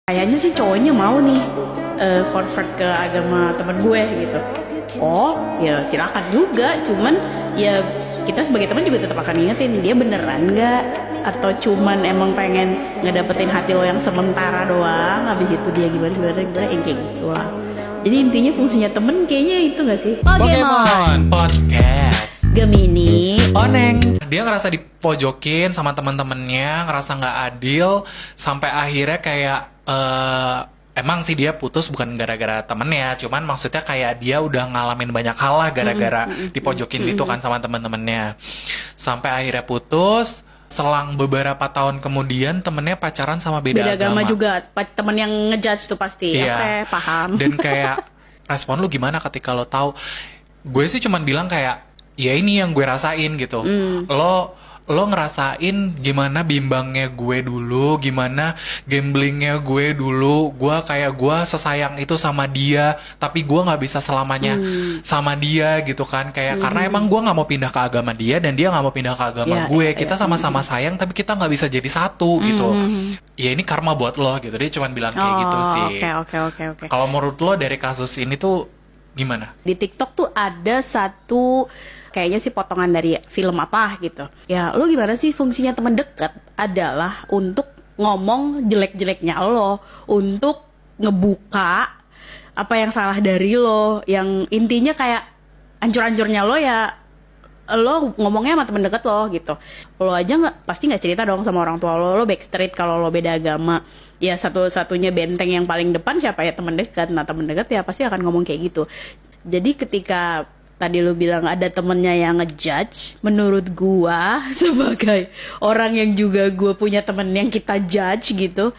Kayaknya sih cowoknya mau nih convert ke agama temen gue gitu. Oh ya silakan juga, cuman ya kita sebagai teman juga tetap akan ingetin dia beneran nggak, atau cuman emang pengen ngedapetin hati lo yang sementara doang, habis itu dia gimana yang kayak gitu lah. Jadi intinya fungsinya temen kayaknya itu nggak sih? Pokemon Podcast Gemini. Oneng. Dia ngerasa dipojokin sama teman-temannya, ngerasa nggak adil, sampai akhirnya kayak emang sih dia putus bukan gara-gara temennya, cuman maksudnya kayak dia udah ngalamin banyak hal lah gara-gara dipojokin itu kan sama teman-temannya. Sampai akhirnya putus. Selang beberapa tahun kemudian temennya pacaran sama beda agama juga, temen yang ngejudge tuh pasti. Iya. Oke, paham. Dan kayak respon lu gimana ketika lo tahu? Gue sih cuman bilang kayak ya ini yang gue rasain gitu. Lo ngerasain gimana bimbangnya gue dulu, gimana gamblingnya gue dulu. Gue sesayang itu sama dia, tapi gue nggak bisa selamanya sama dia gitu kan. Kayak karena emang gue nggak mau pindah ke agama dia dan dia nggak mau pindah ke agama gue. Kita sama-sama sayang, tapi kita nggak bisa jadi satu gitu. Ya ini karma buat lo gitu. Dia cuma bilang kayak gitu sih. Oke. Kalau menurut lo dari kasus ini tuh gimana? Di TikTok tuh ada satu kayaknya sih potongan dari film apa gitu. Ya, lo gimana sih fungsinya teman dekat adalah untuk ngomong jelek-jeleknya lo, untuk ngebuka apa yang salah dari lo, yang intinya kayak hancur-hancurnya lo ya lo ngomongnya sama temen deket lo gitu. Lo aja pasti nggak cerita dong sama orang tua lo backstreet kalau lo beda agama. Ya satu-satunya benteng yang paling depan siapa ya, temen dekat. Nah temen dekat ya pasti akan ngomong kayak gitu. Jadi ketika tadi lo bilang ada temennya yang ngejudge, menurut gua sebagai orang yang juga gua punya temen yang kita judge gitu,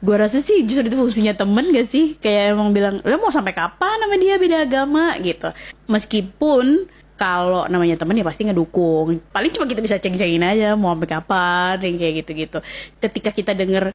gua rasa sih justru itu fungsinya temen gak sih? Kayak emang bilang, lo mau sampai kapan sama dia beda agama gitu. Meskipun kalau namanya temen ya pasti ngedukung. Paling cuma kita bisa ceng-cengin aja mau sampai kapan, yang kayak gitu-gitu. Ketika kita denger